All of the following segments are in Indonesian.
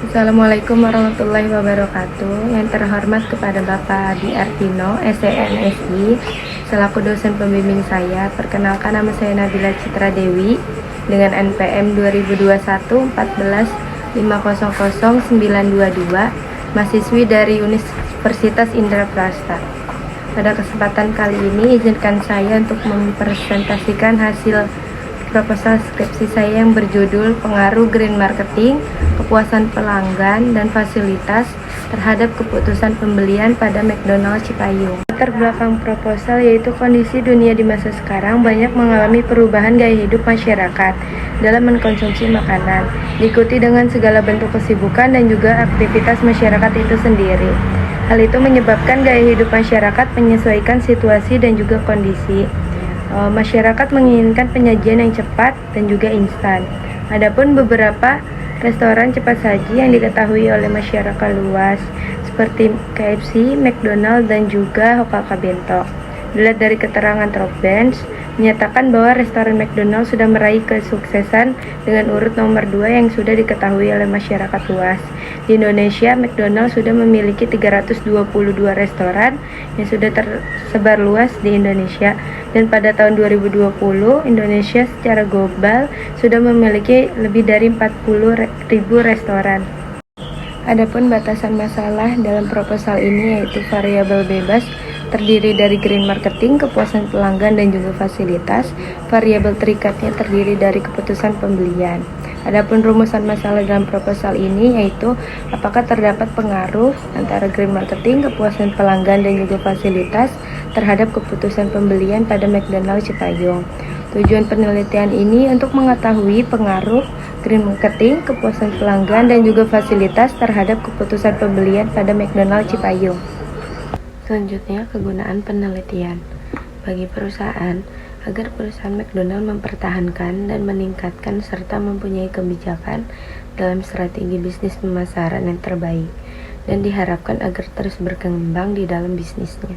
Assalamualaikum warahmatullahi wabarakatuh. Yang terhormat kepada Bapak Adi Arvino, SENSI, selaku dosen pembimbing saya. Perkenalkan, nama saya Nabila Citra Dewi dengan NPM 2021 14500922, mahasiswi dari Universitas Indraprasta. Pada kesempatan kali ini, izinkan saya untuk mempresentasikan hasil proposal skripsi saya yang berjudul Pengaruh Green Marketing, Kepuasan Pelanggan, dan Fasilitas terhadap Keputusan Pembelian pada McDonald Cipayung. Latar belakang proposal yaitu kondisi dunia di masa sekarang banyak mengalami perubahan gaya hidup masyarakat dalam mengkonsumsi makanan, diikuti dengan segala bentuk kesibukan dan juga aktivitas masyarakat itu sendiri. Hal itu menyebabkan gaya hidup masyarakat menyesuaikan situasi dan juga kondisi. Masyarakat menginginkan penyajian yang cepat dan juga instan. Adapun beberapa restoran cepat saji yang diketahui oleh masyarakat luas seperti KFC, McDonald, dan juga Hokkaido Bento. Dilihat dari keterangan Troopbench, menyatakan bahwa restoran McDonald sudah meraih kesuksesan dengan urut nomor 2 yang sudah diketahui oleh masyarakat luas. Di Indonesia, McDonald sudah memiliki 322 restoran yang sudah tersebar luas di Indonesia, dan pada tahun 2020, Indonesia secara global sudah memiliki lebih dari 40.000 restoran. Adapun batasan masalah dalam proposal ini yaitu variabel bebas terdiri dari green marketing, kepuasan pelanggan, dan juga fasilitas. Variabel terikatnya terdiri dari keputusan pembelian. Adapun rumusan masalah dalam proposal ini yaitu apakah terdapat pengaruh antara green marketing, kepuasan pelanggan, dan juga fasilitas terhadap keputusan pembelian pada McDonald Cipayung. Tujuan penelitian ini untuk mengetahui pengaruh green marketing, kepuasan pelanggan, dan juga fasilitas terhadap keputusan pembelian pada McDonald Cipayung. Selanjutnya, kegunaan penelitian bagi perusahaan. Agar perusahaan McDonald mempertahankan dan meningkatkan serta mempunyai kebijakan dalam strategi bisnis pemasaran yang terbaik dan diharapkan agar terus berkembang di dalam bisnisnya.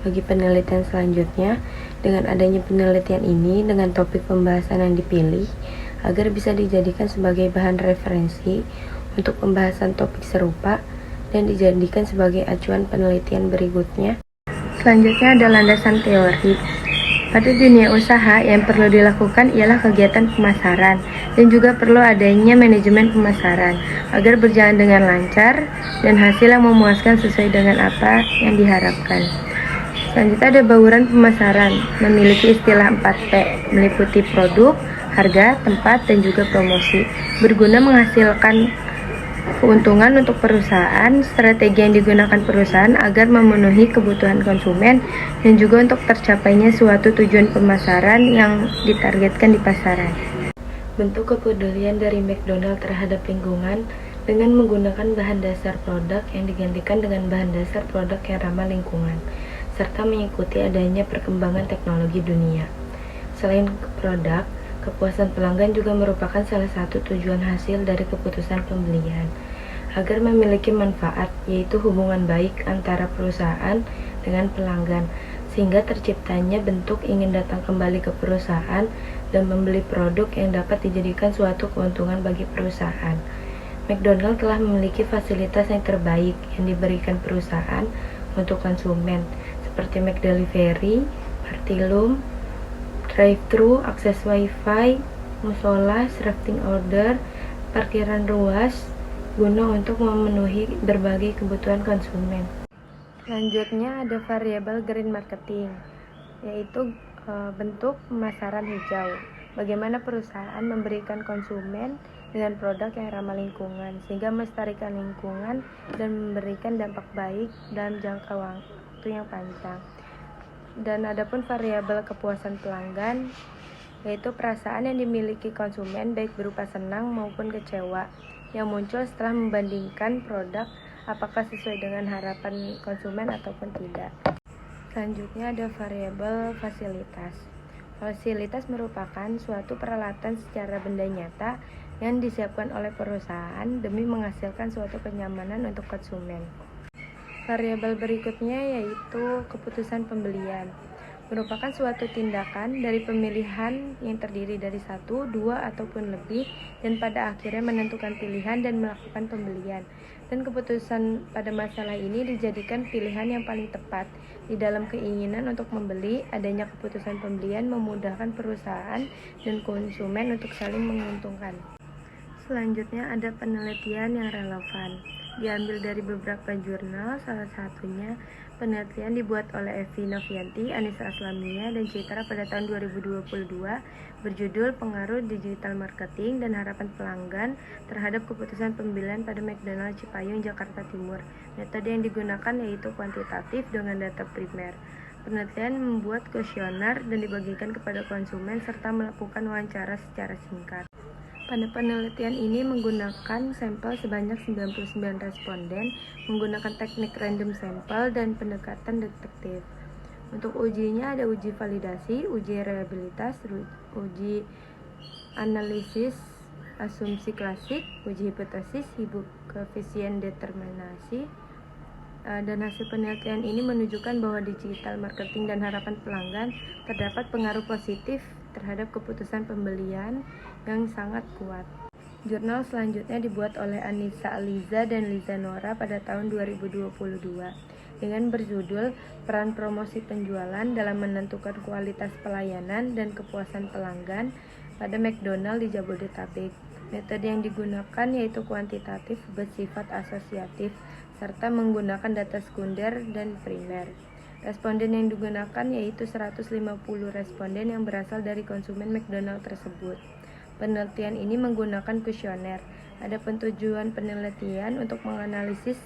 Bagi penelitian selanjutnya, dengan adanya penelitian ini dengan topik pembahasan yang dipilih agar bisa dijadikan sebagai bahan referensi untuk pembahasan topik serupa dan dijadikan sebagai acuan penelitian berikutnya. Selanjutnya ada landasan teori. Pada dunia usaha yang perlu dilakukan ialah kegiatan pemasaran dan juga perlu adanya manajemen pemasaran agar berjalan dengan lancar dan hasil yang memuaskan sesuai dengan apa yang diharapkan. Selanjutnya ada bauran pemasaran, memiliki istilah 4P, meliputi produk, harga, tempat, dan juga promosi, berguna menghasilkan keuntungan untuk perusahaan. Strategi yang digunakan perusahaan agar memenuhi kebutuhan konsumen dan juga untuk tercapainya suatu tujuan pemasaran yang ditargetkan di pasaran. Bentuk kepedulian dari McDonald terhadap lingkungan dengan menggunakan bahan dasar produk yang digantikan dengan bahan dasar produk yang ramah lingkungan, serta mengikuti adanya perkembangan teknologi dunia. Selain produk, kepuasan pelanggan juga merupakan salah satu tujuan hasil dari keputusan pembelian, agar memiliki manfaat, yaitu hubungan baik antara perusahaan dengan pelanggan, sehingga terciptanya bentuk ingin datang kembali ke perusahaan dan membeli produk yang dapat dijadikan suatu keuntungan bagi perusahaan. McDonald telah memiliki fasilitas yang terbaik yang diberikan perusahaan untuk konsumen, seperti McDelivery, Partilum, drive-thru, akses wifi, musola, drafting order, parkiran luas, guna untuk memenuhi berbagai kebutuhan konsumen. Selanjutnya ada variabel green marketing, yaitu bentuk pemasaran hijau. Bagaimana perusahaan memberikan konsumen dengan produk yang ramah lingkungan, sehingga melestarikan lingkungan dan memberikan dampak baik dalam jangka waktu yang panjang. Dan adapun variabel kepuasan pelanggan, yaitu perasaan yang dimiliki konsumen baik berupa senang maupun kecewa yang muncul setelah membandingkan produk apakah sesuai dengan harapan konsumen ataupun tidak. Selanjutnya ada variabel fasilitas. Fasilitas merupakan suatu peralatan secara benda nyata yang disiapkan oleh perusahaan demi menghasilkan suatu kenyamanan untuk konsumen. Variabel berikutnya yaitu keputusan pembelian. merupakan suatu tindakan dari pemilihan yang terdiri dari satu, dua, ataupun lebih, dan pada akhirnya menentukan pilihan dan melakukan pembelian. Dan keputusan pada masalah ini dijadikan pilihan yang paling tepat. Di dalam keinginan untuk membeli, adanya keputusan pembelian memudahkan perusahaan dan konsumen untuk saling menguntungkan. Selanjutnya ada penelitian yang relevan. Diambil dari beberapa jurnal, salah satunya penelitian dibuat oleh Evi Novianti, Anissa Aslamia, dan Citra pada tahun 2022 berjudul Pengaruh Digital Marketing dan Harapan Pelanggan terhadap Keputusan Pembelian pada McDonald Cipayung, Jakarta Timur. Metode yang digunakan yaitu kuantitatif dengan data primer. Penelitian membuat kuesioner dan dibagikan kepada konsumen serta melakukan wawancara secara singkat. Pada penelitian ini menggunakan sampel sebanyak 99 responden, menggunakan teknik random sampel dan pendekatan detektif. Untuk ujinya ada uji validasi, uji reliabilitas, uji analisis asumsi klasik, uji hipotesis, koefisien determinasi. Dan hasil penelitian ini menunjukkan bahwa digital marketing dan harapan pelanggan terdapat pengaruh positif terhadap keputusan pembelian yang sangat kuat. Jurnal selanjutnya dibuat oleh Anissa Aliza dan Liza Nora pada tahun 2022 dengan berjudul Peran Promosi Penjualan dalam Menentukan Kualitas Pelayanan dan Kepuasan Pelanggan pada McDonald di Jabodetabek. Metode yang digunakan yaitu kuantitatif bersifat asosiatif serta menggunakan data sekunder dan primer. Responden yang digunakan yaitu 150 responden yang berasal dari konsumen McDonald tersebut. Penelitian ini menggunakan kuesioner. Adapun tujuan penelitian untuk menganalisis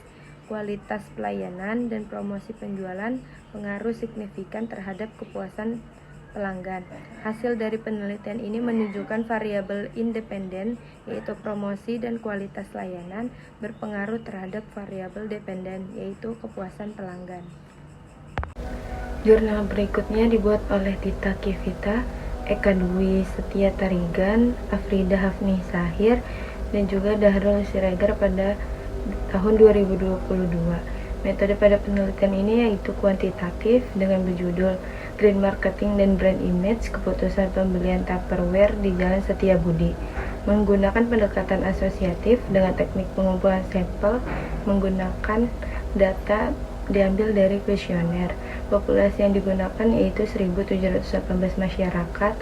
kualitas pelayanan dan promosi penjualan pengaruh signifikan terhadap kepuasan pelanggan. Hasil dari penelitian ini menunjukkan variabel independen yaitu promosi dan kualitas layanan berpengaruh terhadap variabel dependen yaitu kepuasan pelanggan. Jurnal berikutnya dibuat oleh Tita Kivita, Eka Dwi Setia Tarigan, Afrida Hafni Sahir, dan juga Dahrul Siregar pada tahun 2022. Metode pada penelitian ini yaitu kuantitatif dengan berjudul Green Marketing dan Brand Image Keputusan Pembelian Tupperware di Jalan Setiabudi. Menggunakan pendekatan asosiatif dengan teknik pengumpulan sampel menggunakan data diambil dari kuesioner. Populasi yang digunakan yaitu 1.718 masyarakat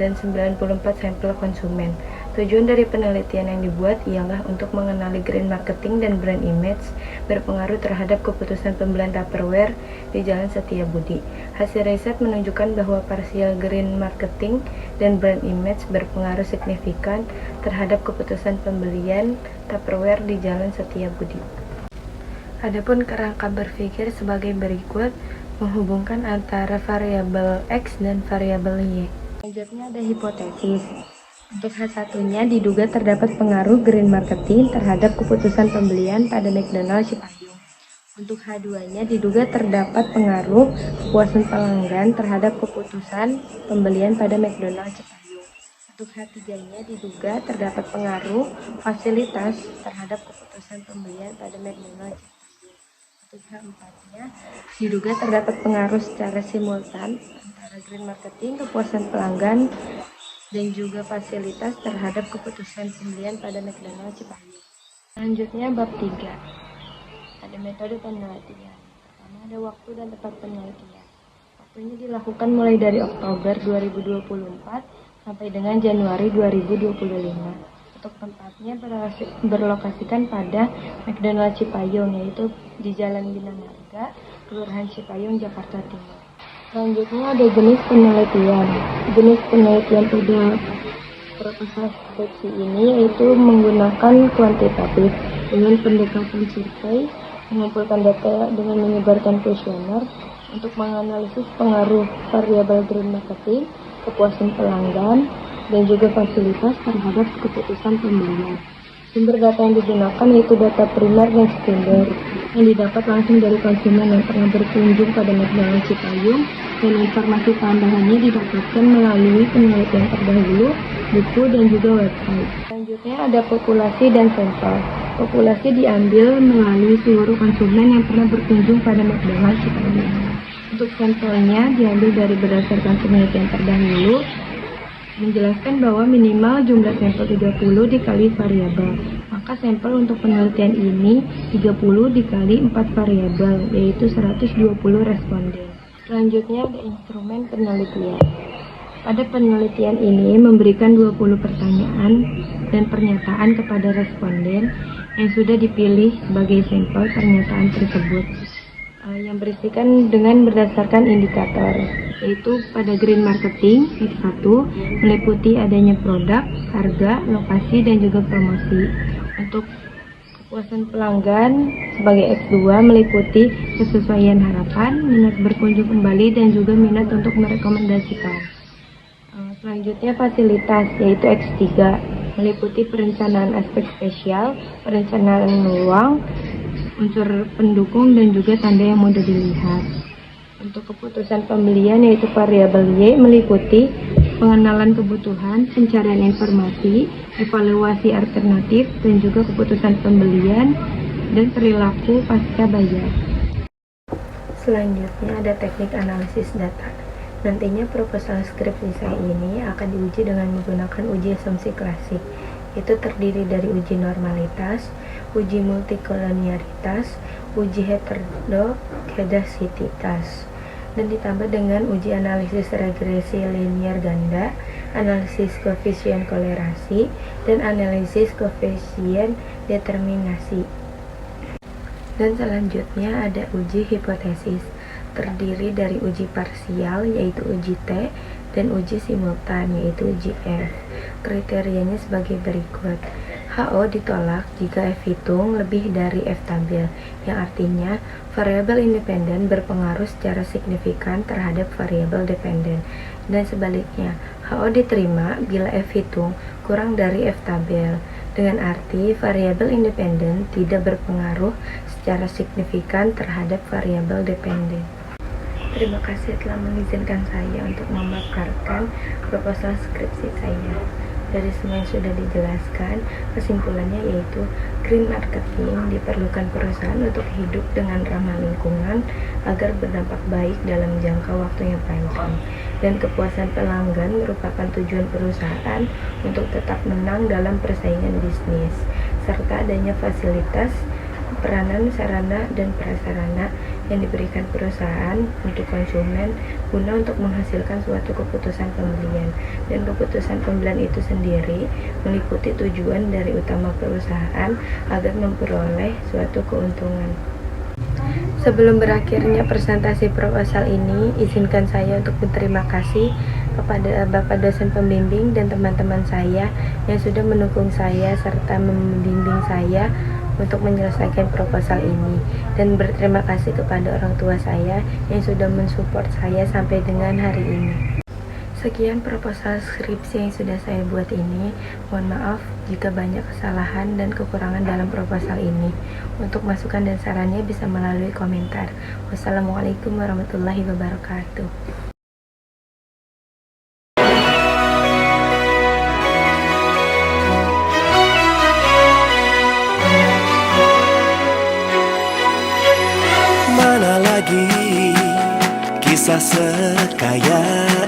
dan 94 sampel konsumen. Tujuan dari penelitian yang dibuat ialah untuk mengenali green marketing dan brand image berpengaruh terhadap keputusan pembelian Tupperware di Jalan Setiabudi. Hasil riset menunjukkan bahwa parsial green marketing dan brand image berpengaruh signifikan terhadap keputusan pembelian Tupperware di Jalan Setiabudi. Adapun kerangka berpikir sebagai berikut, menghubungkan antara variabel X dan variabel Y. Selanjutnya ada hipotesis. Untuk H1-nya diduga terdapat pengaruh green marketing terhadap keputusan pembelian pada McDonald Cipayung. Untuk H2-nya diduga terdapat pengaruh kepuasan pelanggan terhadap keputusan pembelian pada McDonald Cipayung. Untuk H3-nya diduga terdapat pengaruh fasilitas terhadap keputusan pembelian pada McDonald Cipayung. Untuk H4-nya diduga terdapat pengaruh secara simultan antara green marketing, kepuasan pelanggan, dan juga fasilitas terhadap keputusan pembelian pada McDonald Cipayung. Selanjutnya bab 3. Ada metode penelitian. Pertama ada waktu dan tempat penelitian. Waktunya dilakukan mulai dari Oktober 2024 sampai dengan Januari 2025. Untuk tempatnya berlokasikan pada McDonald Cipayung yaitu di Jalan Bina Marga, Kelurahan Cipayung, Jakarta Timur. Selanjutnya ada jenis penelitian. Jenis penelitian pada proposal skripsi ini yaitu menggunakan kuantitatif dengan pendekatan survei, mengumpulkan data dengan menyebarkan kuesioner untuk menganalisis pengaruh variabel green marketing, kepuasan pelanggan, dan juga fasilitas terhadap keputusan pembelian. Sumber data yang digunakan yaitu data primer dan sekunder yang didapat langsung dari konsumen yang pernah berkunjung pada McDonald Cipayung, dan informasi tambahannya didapatkan melalui penelitian terdahulu, buku, dan juga website. Selanjutnya ada populasi dan sampel. Populasi diambil melalui seluruh konsumen yang pernah berkunjung pada McDonald Cipayung. Untuk sampelnya diambil dari berdasarkan penelitian terdahulu menjelaskan bahwa minimal jumlah sampel 30 dikali variabel. Maka sampel untuk penelitian ini 30 dikali 4 variabel, yaitu 120 responden. Selanjutnya ada instrumen penelitian. Pada penelitian ini memberikan 20 pertanyaan dan pernyataan kepada responden yang sudah dipilih sebagai sampel pernyataan tersebut, yang berisikan dengan berdasarkan indikator, yaitu pada green marketing X1 meliputi adanya produk, harga, lokasi, dan juga promosi. Untuk kepuasan pelanggan sebagai X2 meliputi kesesuaian harapan, minat berkunjung kembali, dan juga minat untuk merekomendasikan. Selanjutnya fasilitas, yaitu X3 meliputi perencanaan aspek spesial, perencanaan ruang, unsur pendukung, dan juga tanda yang mudah dilihat. Untuk keputusan pembelian, yaitu variabel Y meliputi pengenalan kebutuhan, pencarian informasi, evaluasi alternatif, dan juga keputusan pembelian dan perilaku pasca bayar. Selanjutnya ada teknik analisis data. Nantinya proposal skripsi saya ini akan diuji dengan menggunakan uji asumsi klasik, itu terdiri dari uji normalitas, uji multikolonialitas, uji heterogeneisitas, dan ditambah dengan uji analisis regresi linear ganda, analisis koefisien kolerasi, dan analisis koefisien determinasi. Dan selanjutnya ada uji hipotesis, terdiri dari uji parsial yaitu uji T dan uji simultan yaitu uji F. Kriterianya sebagai berikut. HO ditolak jika F hitung lebih dari F tampil, yang artinya variabel independen berpengaruh secara signifikan terhadap variabel dependen, dan sebaliknya HO diterima bila F hitung kurang dari F tampil, dengan arti variabel independen tidak berpengaruh secara signifikan terhadap variabel dependen. Terima kasih telah mengizinkan saya untuk memaparkan proposal skripsi saya. Dari semua yang sudah dijelaskan, kesimpulannya yaitu green marketing diperlukan perusahaan untuk hidup dengan ramah lingkungan agar berdampak baik dalam jangka waktu yang panjang, dan kepuasan pelanggan merupakan tujuan perusahaan untuk tetap menang dalam persaingan bisnis, serta adanya fasilitas, peranan, sarana, dan prasarana yang diberikan perusahaan untuk konsumen guna untuk menghasilkan suatu keputusan pembelian, dan keputusan pembelian itu sendiri meliputi tujuan dari utama perusahaan agar memperoleh suatu keuntungan. Sebelum berakhirnya presentasi proposal ini, izinkan saya untuk berterima kasih kepada Bapak dosen pembimbing dan teman-teman saya yang sudah mendukung saya serta membimbing saya untuk menyelesaikan proposal ini, dan berterima kasih kepada orang tua saya yang sudah mensupport saya sampai dengan hari ini. Sekian proposal skripsi yang sudah saya buat ini. Mohon maaf jika banyak kesalahan dan kekurangan dalam proposal ini. Untuk masukan dan sarannya bisa melalui komentar. Wassalamualaikum warahmatullahi wabarakatuh. Mana lagi kisah sekaya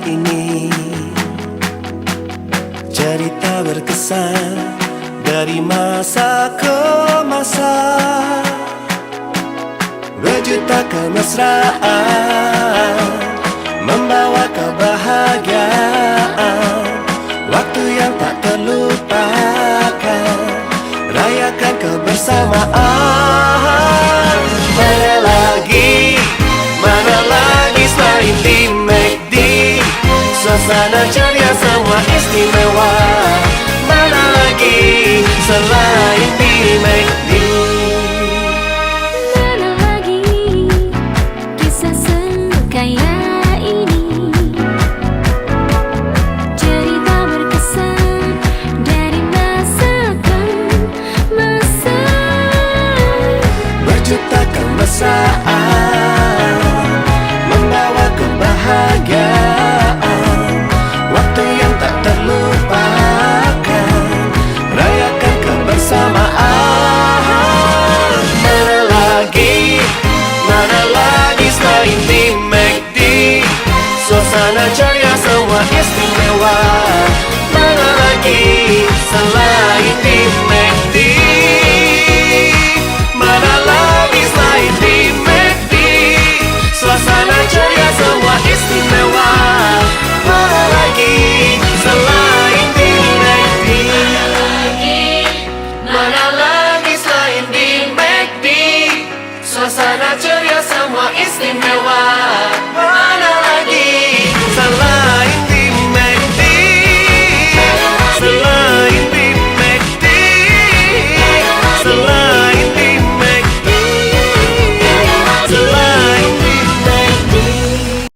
ini, cerita berkesan dari masa ke masa, berjuta kemesraan membawa kebahagiaan, waktu yang tak terlupakan, rayakan kebersamaan. Mana lagi selain di McD, suasana ceria semua istimewa. Mana lagi selain di McD. Mana lagi kisah sekaya ini, cerita berkesan dari masa ke masa, berjuta kemesraan membawa kebahagiaan, waktu yang tak terlupakan, rayakan kebersamaan. Mana lagi selain di McD, selain di McD? Mana lagi selain di McD? Suasana ceria semua istimewa. Mana lagi selain di McD? Mana lagi selain di McD? Suasana ceria semua istimewa.